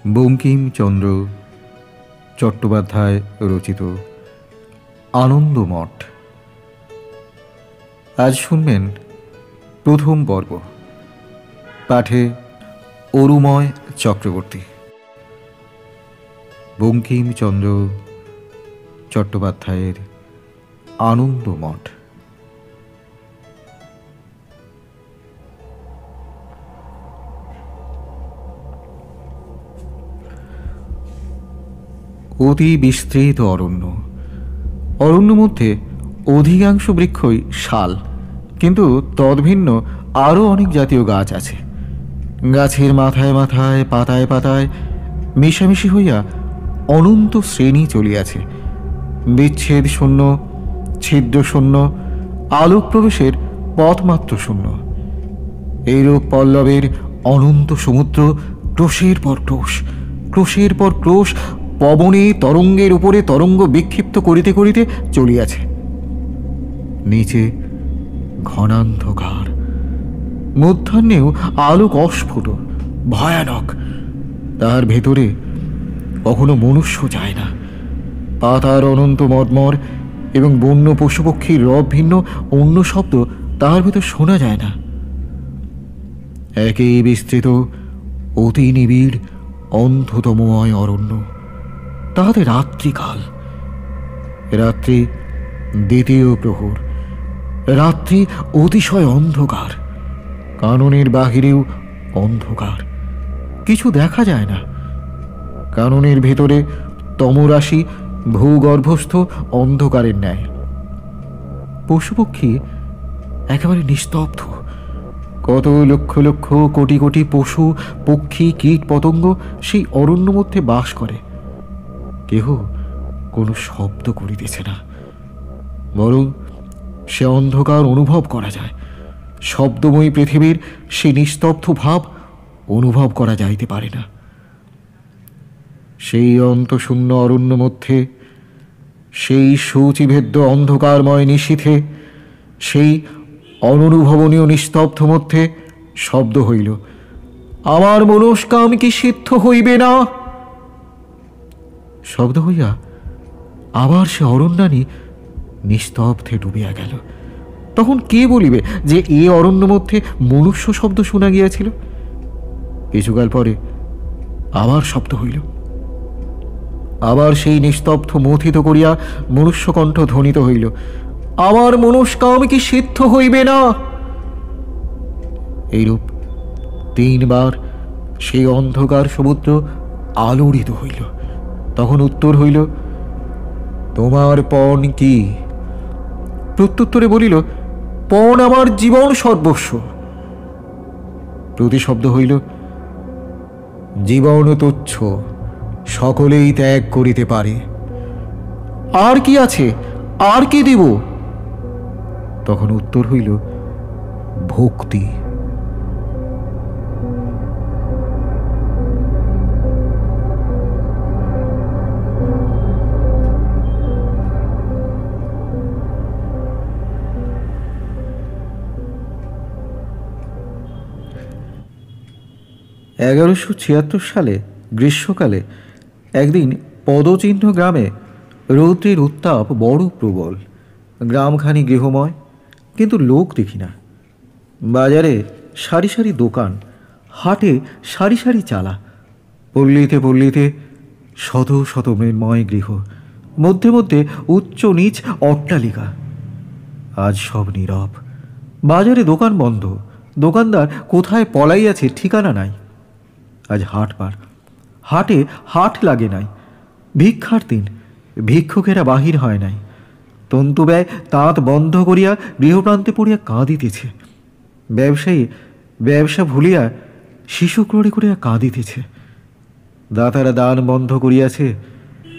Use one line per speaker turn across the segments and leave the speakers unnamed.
বঙ্কিমচন্দ্র চট্টোপাধ্যায় রচিত আনন্দমঠ। আজ শুনবেন প্রথম পর্ব। পাঠে অরুময় চক্রবর্তী। বঙ্কিমচন্দ্র চট্টোপাধ্যায়ের আনন্দমঠ। অতি বিস্তৃত অরণ্য। অরণ্য মধ্যে অধিকাংশ বৃক্ষই শাল, কিন্তু তদ্ভিন্ন আরও অনেক জাতীয় গাছ আছে। গাছের মাথায় মাথায় পাতায় পাতায় মিশামিশি হইয়া অনন্ত শ্রেণী চলিয়াছে। বিচ্ছেদ শূন্য, ছিদ্র শূন্য, আলোক প্রবেশের পথমাত্র শূন্য। এইরূপ পল্লবের অনন্ত সমুদ্র ক্রোশের পর ক্রোশ, ক্রোশের পর ক্রোশ পবনে তরঙ্গের উপরে তরঙ্গ বিক্ষিপ্ত করিতে করিতে চলিয়াছে। নিচে ঘনান্ধকার, মধ্যাহ্নেও আলোক অস্ফুট ভয়ানক। তার ভেতরে কখনো মনুষ্য যায় না। পাতার অনন্ত মর্মর এবং বন্য পশুপক্ষীর রব ভিন্ন অন্য শব্দ তাহার ভেতর শোনা যায় না। একই বিস্তৃত অতি নিবিড় অন্ধতময় অরণ্য। তাহাতে রাত্রিকাল, রাত্রি দ্বিতীয় প্রহর, রাত্রি অতিশয় অন্ধকার। কাননের বাহিরেও অন্ধকার, কিছু দেখা যায় না। কাননের ভেতরে তমরাশি ভূগর্ভস্থ অন্ধকারের ন্যায়। পশুপক্ষী একেবারে নিস্তব্ধ। কত লক্ষ লক্ষ কোটি কোটি পশু পক্ষী কীট পতঙ্গ সেই অরণ্য মধ্যে বাস করে। কেহ কোনো শব্দ করিতেছে না, বরং সে অন্ধকার অনুভব করা যায়। শব্দময়ী পৃথিবীর সে নিস্তব্ধ ভাব অনুভব করা যাইতে পারে না। সেই অন্তশূন্য অরণ্য মধ্যে, সেই সূচিভেদ্য অন্ধকারময় নিশীথে, সেই অননুভবনীয় নিস্তব্ধ মধ্যে শব্দ হইল, আমার মনস্কাম কি সিদ্ধ হইবে না? শব্দ হইয়া আবার সে অরণ্যানী নিস্তব্ধে ডুবিয়া গেল। তখন কে বলিবে যে এ অরণ্য মধ্যে মনুষ্য শব্দ শোনা গিয়াছিল? কিছুকাল পরে আবার শব্দ হইল। আবার সেই নিস্তব্ধ মথিত করিয়া মনুষ্যকণ্ঠ ধ্বনিত হইল, আমার মনস্কাম কি সিদ্ধ হইবে না? এইরূপ তিনবার সেই অন্ধকার সমুদ্র আলোড়িত হইল। তখন উত্তর হইল, তোমার পণ কি? প্রত্যুত্তরে বলিল, পণ আমার জীবন সর্বস্ব। প্রতিশব্দ হইল, জীবন তুচ্ছ, সকলেই ত্যাগ করিতে পারে। আর কি আছে, আর কি দিব? তখন উত্তর হইল, ভক্তি। 1176 সালে গ্রীষ্মকালে একদিন পদচিহ্ন গ্রামে রৌদ্রের উত্তাপ বড় প্রবল। গ্রামখানি গৃহময়, কিন্তু লোক দেখি না। বাজারে সারি সারি দোকান, হাটে সারি সারি চালা, পল্লীতে পল্লীতে শত শত মৃন্ময় গৃহ, মধ্যে মধ্যে উচ্চ নীচ অট্টালিকা। আজ সব নীরব। বাজারে দোকান বন্ধ, দোকানদার কোথায় পলাইয়াছে ঠিকানা নাই। আজ হাটবার, হাটে হাট লাগে নাই। ভিক্ষার দিন, ভিক্ষুকেরা বাহির হয় নাই। তন্তু ব্যয় তাঁত বন্ধ করিয়া গৃহপ্রান্তে পড়িয়া কাঁদিতেছে। ব্যবসায়ী ব্যবসা ভুলিয়া শিশু ক্রয় করিয়া কাঁদিতেছে। দাতারা দান বন্ধ করিয়াছে,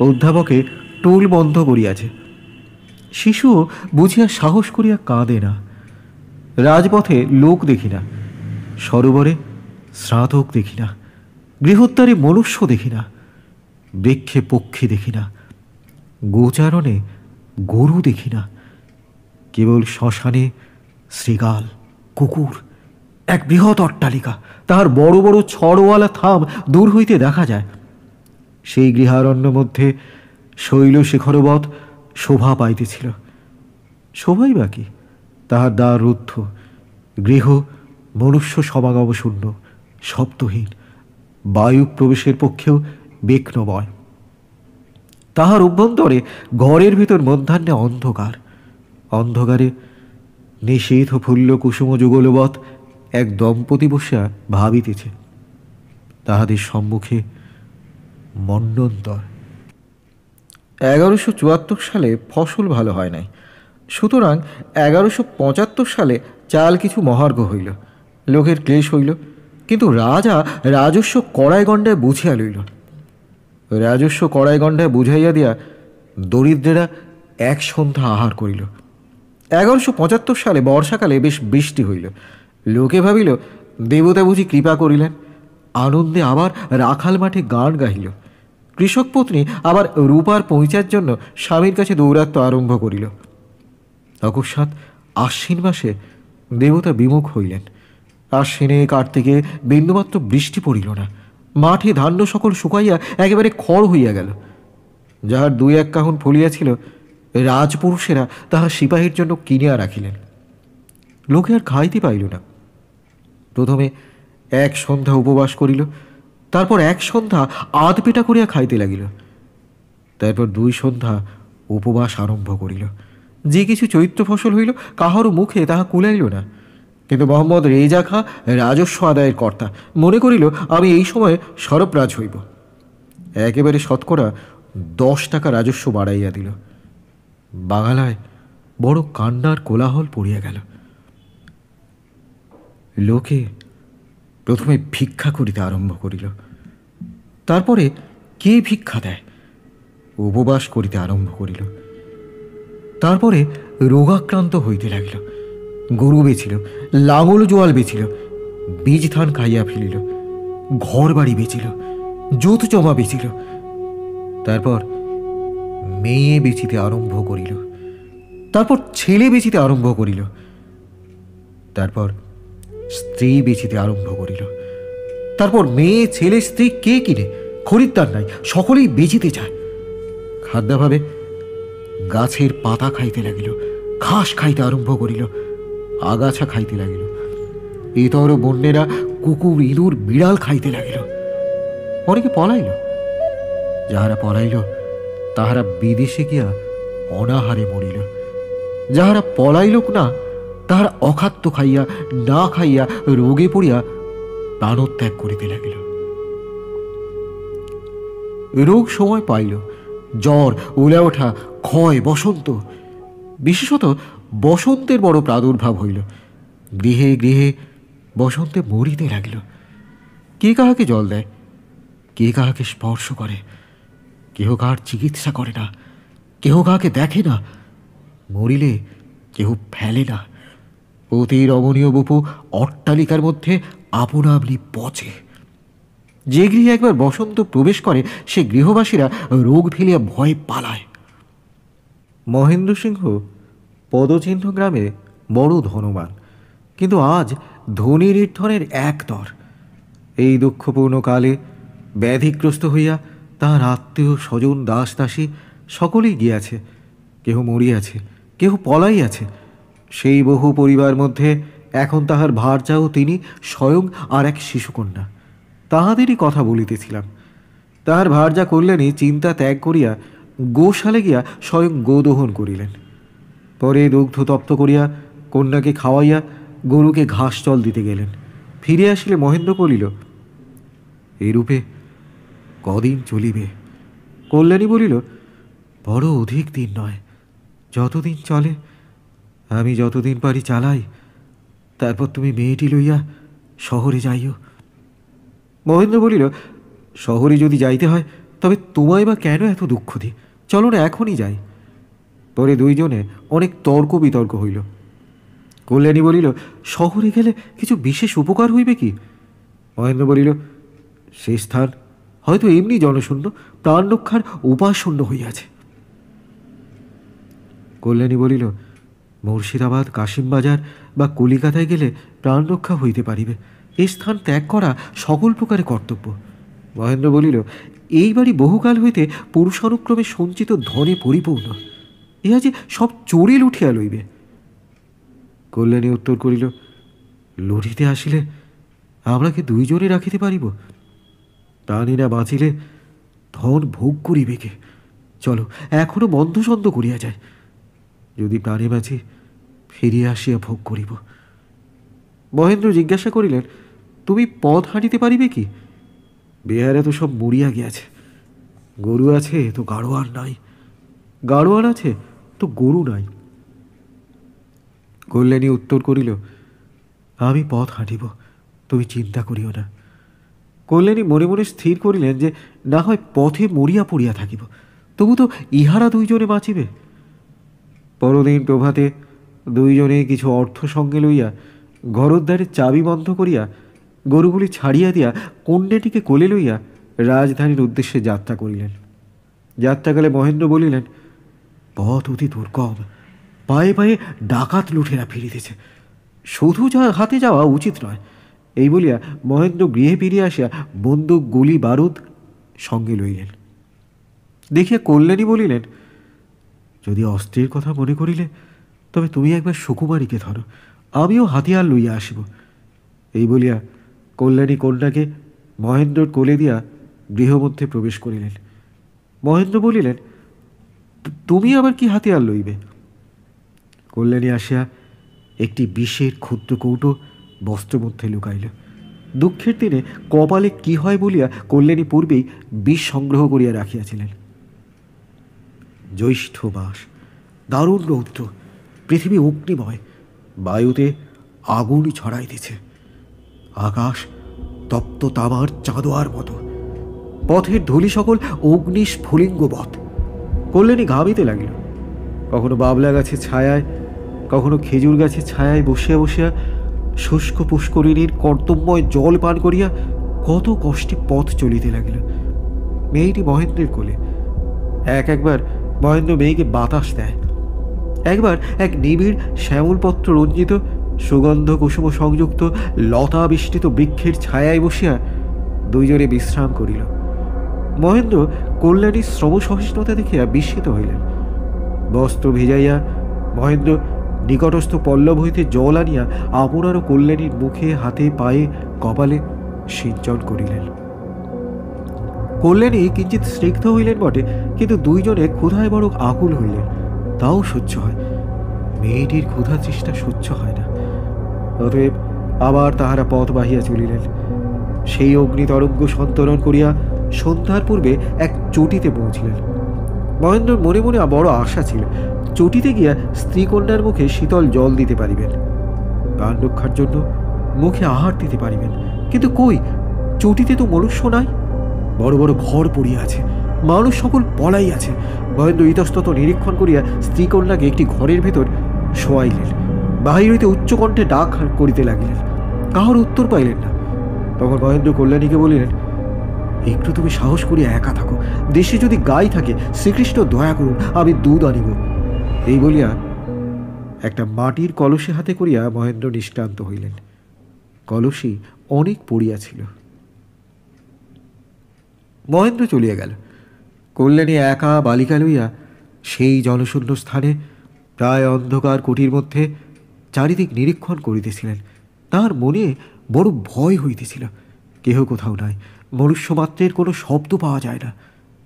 অধ্যাপকে টোল বন্ধ করিয়াছে। শিশুও বুঝিয়া সাহস করিয়া কাঁদে না। রাজপথে লোক দেখি না, সরোবরে স্নাতক দেখি না, গৃহোদ্ধারে মনুষ্য দেখি না, বৃক্ষে পক্ষী দেখি না, গোচারণে গরু দেখি না। কেবল শ্মশানে শৃগাল, কুকুর, এক বৃহৎ অট্টালিকা, তাহার বড় বড় ছড়ওয়ালা থাম দূর হইতে দেখা যায়। সেই গৃহারণ্য মধ্যে শৈল শিখরবৎ শোভা পাইতেছিল। শোভাই বাকি, তাহার দ্বার রুদ্ধ, গৃহ মনুষ্য সমাগম শূন্য, শব্দহীন, বায়ু প্রবেশের পক্ষেও বিঘ্নময়। তাহার অভ্যন্তরে ঘরের ভিতর মধ্যাহ্নে অন্ধকার। অন্ধকারে নিষেধ ফুল্ল কুসুম যুগলবৎ এক দম্পতি বসিয়া ভাবিতেছে। তাহাদের সম্মুখে মন্বন্তর। 1174 সালে ফসল ভালো হয় নাই, সুতরাং 1175 সালে চাল কিছু মহার্ঘ হইল, লোকের ক্লেশ হইল। কিন্তু রাজা রাজস্ব কড়াই গণ্ডায় বুঝিয়া লইল। রাজস্ব কড়াই গণ্ডায় বুঝাইয়া দিয়া দরিদ্রেরা এক সন্ধ্যা আহার করিল। 1175 সালে বর্ষাকালে বেশ বৃষ্টি হইল। লোকে ভাবিল দেবতা বুঝি কৃপা করিলেন। আনন্দে আবার রাখাল মাঠে গান গাহিল। কৃষক পত্নী আবার রূপার পৌঁছার জন্য স্বামীর কাছে দৌরাত্ম্য আরম্ভ করিল। অকস্মাৎ আশ্বিন মাসে দেবতা বিমুখ হইলেন। আশ্বিনে কার্তিকে বিন্দুমাত্র বৃষ্টি পড়িল না। মাঠে ধান্য সকল শুকাইয়া একেবারে খড় হইয়া গেল। যাহার 2-1 কাহন ফলিয়াছিল, রাজপুরুষেরা তাহা সিপাহীর জন্য কিনিয়া রাখিলেন। লোকে আর খাইতে পাইল না। প্রথমে 1 সন্ধ্যা উপবাস করিল, তারপর 1 সন্ধ্যা আধ পেটা করিয়া খাইতে লাগিল, তারপর 2 সন্ধ্যা উপবাস আরম্ভ করিল। যে কিছু চৈত্র ফসল হইল, কাহারও মুখে তাহা কুলাইল না। কিন্তু মোহাম্মদ রেজা খাঁ রাজস্ব আদায়ের কর্তা, মনে করিল আমি এই সময় সরবরাজ হইব। একেবারে শতকরা 10 টাকা রাজস্ব বাড়াইয়া দিল। বাঙালায় বড় কান্নার কোলাহল পড়িয়া গেল। লোকে প্রথমে ভিক্ষা করিতে আরম্ভ করিল। তারপরে কে ভিক্ষা দেয়, উপবাস করিতে আরম্ভ করিল। তারপরে রোগাক্রান্ত হইতে লাগিল। গরু বেচিল, লাঙল জোয়াল বেচিল, বীজ ধান খাইয়া ফেলিল, ঘর বাড়ি বেচিল, জোত জমা বেচিল। তারপর মেয়ে বেচিতে আরম্ভ করিল, তারপর ছেলে বেচিতে আরম্ভ করিল, তারপর স্ত্রী বেচিতে আরম্ভ করিল। তারপর মেয়ে ছেলে স্ত্রী কে কিনে, খরিদ্দার নাই, সকলেই বেচিতে চায়। খাদ্যাভাবে গাছের পাতা খাইতে লাগিল, ঘাস খাইতে আরম্ভ করিল, আগাছা খাইতে লাগিল। ইতর বন্যেরা কুকুর, ইঁদুর, বিড়াল খাইতে লাগিল। অনেকে পলাইল। যাহারা পলাইল তাহারা বিদেশে গিয়া অনাহারে মরিল। যাহারা পলাইল না, তাহারা অখাদ্য খাইয়া, না খাইয়া রোগে পড়িয়া প্রাণত্যাগ করিতে লাগিল। রোগ সময় পাইল, জ্বর, উলে ওঠা, ক্ষয়, বসন্ত। বিশেষত বসন্তের বড় প্রাদুর্ভাব হইল। গৃহে গৃহে বসন্তে মরিতে লাগিল। কে কাহাকে জল দেয়, কে কাহাকে স্পর্শ করে, কেহ কাহার চিকিৎসা করে না, কেহ কাহাকে দেখে না। মরিলে কেহ ফেলে না। অতি রমণীয় বপু অট্টালিকার মধ্যে আপনা আপনি পচে। যে গৃহে একবার বসন্ত প্রবেশ করে, সে গৃহবাসীরা রোগ ফেলিয়া ভয় পালায়। মহেন্দ্র সিংহ পদচিহ্ন গ্রামে বড় ধনবান, কিন্তু আজ ধনী নির্ধনের একতর। এই দুঃখপূর্ণ কালে ব্যাধিগ্রস্ত হইয়া তাহার আত্মীয় স্বজন, দাস দাসী সকলেই গিয়াছে। কেহ মরিয়াছে, কেহ পলাইয়াছে। সেই বহু পরিবার মধ্যে এখন তাহার ভারজাও তিনি স্বয়ং আর এক শিশুকন্যা। তাহাদেরই কথা বলিতেছিলাম। তাহার ভারজা কল্যাণী চিন্তা ত্যাগ করিয়া গোশালে গিয়া স্বয়ং গোদহন করিলেন। পরে দুগ্ধ তপ্ত করিয়া কন্যাকে খাওয়াইয়া গরুকে ঘাস জল দিতে গেলেন। ফিরে আসিলে মহেন্দ্র বলিল, এরূপে কদিন চলিবে? কল্যাণী বলিল, বড় অধিক দিন নয়, যতদিন চলে। আমি যতদিন পারি চালাই, তারপর তুমি মেয়েটি লইয়া শহরে যাইও। মহেন্দ্র বলিল, শহরে যদি যাইতে হয় তবে তোমায় বা কেন এত দুঃখ দিই, চলো না এখনই যাই। পরে দুইজনে অনেক তর্ক বিতর্ক হইল। কল্যাণী বলিল, শহরে গেলে কিছু বিশেষ উপকার হইবে কি? মহেন্দ্র বলিল, সে স্থান হয়তো এমনি জনশূন্য, প্রাণ রক্ষার উপায় শূন্য হইয়াছে। কল্যাণী বলিল, মুর্শিদাবাদ, কাশিমবাজার বা কলিকাতায় গেলে প্রাণ রক্ষা হইতে পারিবে। এই স্থান ত্যাগ করা সকল প্রকারে কর্তব্য। মহেন্দ্র বলিল, এই বাড়ি বহুকাল হইতে পুরুষানুক্রমে সঞ্চিত ধনে পরিপূর্ণ, ইহা যে সব চোরে লুঠিয়া লইবে। কল্যাণী উত্তর করিল, লুঠিতে আসিলে আমরা কি দুইজনে রাখিতে পারিব? প্রাণীরা বাঁচিলে ধন ভোগ করিবে কে? চলো এখনো বন্ধসন্ধ করিয়া যায়, যদি প্রাণে বাঁচি ফিরিয়া আসিয়া ভোগ করিব। মহেন্দ্র জিজ্ঞাসা করিলেন, তুমি পথ হাঁটিতে পারিবে কি? বিহারে তো সব মরিয়া গিয়াছে, গরু আছে তো গাড়োয়ান নাই, গাড়োয়ান আছে তো গরু নাই। কল্যাণী উত্তর করিল, আমি পথ হাঁটিব, তুমি চিন্তা করিও না। কল্যাণী মনে মনে স্থির করিলেন যে না হয় পথে মরিয়া পড়িয়া থাকিব, তবু তো ইহারা দুইজনে বাঁচিবে। পরদিন প্রভাতে দুইজনে কিছু অর্থ সঙ্গে লইয়া ঘরদ্বারের চাবি বন্ধ করিয়া গরুগুলি ছাড়িয়া দিয়া কন্যাটিকে কোলে লইয়া রাজধানীর উদ্দেশ্যে যাত্রা করিলেন। যাত্রাকালে মহেন্দ্র বলিলেন, পথ অতি দুর্গম, পায়ে পায়ে ডাকাত লুঠেরা ফিরিতেছে, শুধু হাতে যাওয়া উচিত নয়। এই বলিয়া মহেন্দ্র গৃহে ফিরিয়া আসিয়া বন্দুক গুলি বারুদ সঙ্গে লইলেন। দেখিয়া কল্যাণী বলিলেন, যদি অস্ত্রের কথা মনে করিলে তবে তুমি একবার সুকুমারীকে ধরো, আমিও হাতিয়ার লইয়া আসিব। এই বলিয়া কল্যাণী কন্যাকে মহেন্দ্রর কোলে দিয়া গৃহমধ্যে প্রবেশ করিলেন। মহেন্দ্র বলিলেন, তুমি আবার কি হাতিয়ার লইবে? কল্যাণী আসিয়া একটি বিষের ক্ষুদ্র কৌটো বস্ত্রমধ্যে লুকাইল। দুঃখের দিনে কপালে কি হয় বলিয়া কল্যাণী পূর্বেই বিষ সংগ্রহ করিয়া রাখিয়াছিলেন। জ্যৈষ্ঠ মাস, দারুণ রৌদ্র, পৃথিবী অগ্নিময়, বায়ুতে আগুন ছড়াইতেছে, আকাশ তপ্ত তামার চাঁদোয়ার মতো, পথের ধূলি সকল অগ্নিস্ফুলিঙ্গবৎ। কল্যাণী ঘামিতে লাগিল। কখনো বাবলা গাছের ছায়ায়, কখনো খেজুর গাছের ছায়ায় বসিয়া বসিয়া শুষ্ক পুষ্করিণীর কর্তব্যময় জল পান করিয়া কত কষ্টে পথ চলিতে লাগিল। মেয়েটি মহেন্দ্রের কোলে। একবার মহেন্দ্র মেয়েকে বাতাস দেয়, একবার এক নিবিড় শ্যামলপত্র রঞ্জিত সুগন্ধ কুসুম সংযুক্ত লতা বিষ্টিত বৃক্ষের ছায়ায় বসিয়া দুইজনে বিশ্রাম করিল। মহেন্দ্র কল্যাণীর শ্রম সহিষ্ণুতা দেখিয়া বিস্মিত হইলেন। বস্ত্র ভিজাইয়া মহেন্দ্র নিকটস্থ পল্লব হইতে জল আনিয়া আপনারও কল্যাণীর মুখে, হাতে, পায়ে, কপালে সিঞ্চন করিলেন। কল্যাণী কিঞ্চিৎ স্নিগ্ধ হইলেন বটে, কিন্তু দুইজনে ক্ষুধায় বড় আকুল হইলেন, তাও সহ্য হয়। মেয়েটির ক্ষুধা চেষ্টা সহ্য হয় না। অতএব আবার তাহারা পথ বাহিয়া চলিলেন। সেই অগ্নিতরঙ্গ সন্তরণ করিয়া সন্ধ্যার পূর্বে এক চটিতে পৌঁছিলেন। মহেন্দ্রর মনে মনে বড় আশা ছিল, চটিতে গিয়া স্ত্রীকন্যার মুখে শীতল জল দিতে পারিবেন, প্রাণ রক্ষার জন্য মুখে আহার দিতে পারিবেন। কিন্তু কই, চটিতে তো মনুষ্য নাই, বড় বড় ঘর পড়িয়া আছে, মানুষ সকল পলাই আছে। মহেন্দ্র ইতস্তত নিরীক্ষণ করিয়া স্ত্রীকন্যাকে একটি ঘরের ভেতর শোয়াইলেন। বাহির হইতে উচ্চকণ্ঠে ডাক করিতে লাগিলেন, কাহার উত্তর পাইলেন না। তখন মহেন্দ্র কল্যাণীকে বলিলেন, একটু তুমি সাহস করিয়া একা থাকো, দেশে যদি গাই থাকে শ্রীকৃষ্ণ দয়া করুন, আমি দুধ আনিব। এই বলিয়া একটা মাটির কলসি হাতে করিয়া মহেন্দ্র নিষ্ক্রান্ত হইলেন। কলসি অনেক পড়িয়াছিল। মহেন্দ্র চলিয়া গেল। কল্যাণী একা বালিকা লইয়া সেই জনশূন্য স্থানে প্রায় অন্ধকার কুটির মধ্যে চারিদিক নিরীক্ষণ করিতেছিলেন। তাহার মনে বড় ভয় হইতেছিল। কেহ কোথাও নাই, মনুষ্যমাত্রের কোনো শব্দ পাওয়া যায় না,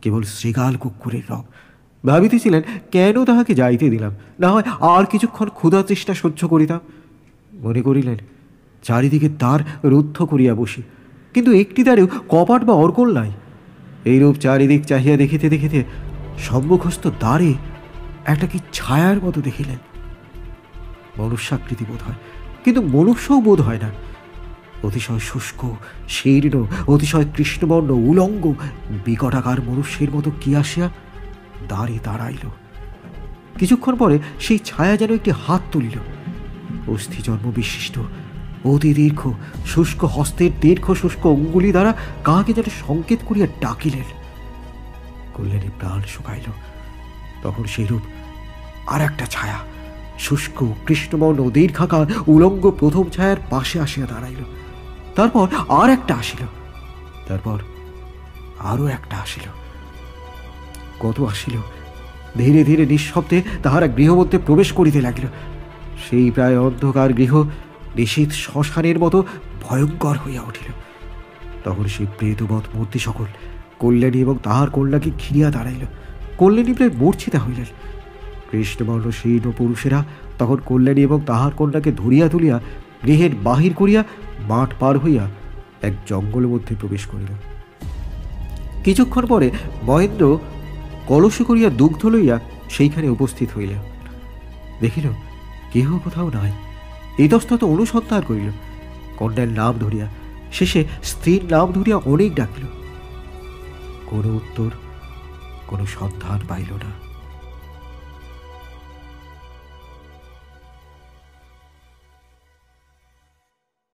কেবল শৃগাল কুকুরের রব। ভাবিতেছিলেন, কেন তাহাকে যাইতে দিলাম, না হয় আর কিছুক্ষণ ক্ষুধা চেষ্টা সহ্য করিতাম। মনে করিলেন, চারিদিকে দ্বার রুদ্ধ করিয়া বসি, কিন্তু একটি দ্বারেও কপাট বা অর্গল নাই। এইরূপ চারিদিক চাহিয়া দেখিতে দেখিতে সম্মুখস্থ দ্বারে একটা কি ছায়ার মতো দেখিলেন। মনুষ্যাকৃতি বোধ হয়, কিন্তু মনুষ্যও বোধ হয় না। অতিশয় শুষ্ক, শীর্ণ, অতিশয় কৃষ্ণবর্ণ, উলঙ্গ, বিকটাকার মনুষ্যের মতো কি আসিয়া দ্বারে দাঁড়াইল। কিছুক্ষণ পরে সেই ছায়া যেন একটি হাত তুলিল। অস্থি জন্ম বিশিষ্ট, অতি দীর্ঘ, শুষ্ক হস্তের দীর্ঘ শুষ্ক অঙ্গুলি দ্বারা কাহাকে যেন সংকেত করিয়া ডাকিলেন। কল্যাণী প্রাণ শুকাইল। তখন সেইরূপ আর একটা ছায়া, শুষ্ক, কৃষ্ণবর্ণ, দীর্ঘাকার, উলঙ্গ, প্রথম ছায়ার পাশে আসিয়া দাঁড়াইল। তারপর আর একটা আসিল, তারপর আরও একটা আসিল। কত আসিল, ধীরে ধীরে নিঃশব্দে তাহারা গৃহমধ্যে প্রবেশ করিতে লাগিল। সেই প্রায় অন্ধকার গৃহ নিশীথ শ্মশানের মতো ভয়ঙ্কর হইয়া উঠিল। তখন সেই প্রেতবৎ মূর্তি সকল কল্যাণী এবং তাহার কন্যাকে ঘিরিয়া দাঁড়াইল। কল্যাণী প্রায় মূর্ছিতা হইলেন। কৃষ্ণবর্ণ শীর্ণ পুরুষেরা তখন কল্যাণী এবং তাহার কন্যাকে ধরিয়া তুলিয়া গৃহের বাহির করিয়া মাঠ পার হইয়া এক জঙ্গলের মধ্যে প্রবেশ করিল। কিছুক্ষণ পরে মহেন্দ্র কলসে করিয়া দুগ্ধ লইয়া সেইখানে উপস্থিত হইল। দেখিল কেহ কোথাও নাই। ইতস্তত অনুসন্ধান করিল, কন্যার নাম ধরিয়া, শেষে স্ত্রীর নাম ধরিয়া অনেক ডাকিল। কোনো উত্তর, কোনো সন্ধান পাইল না।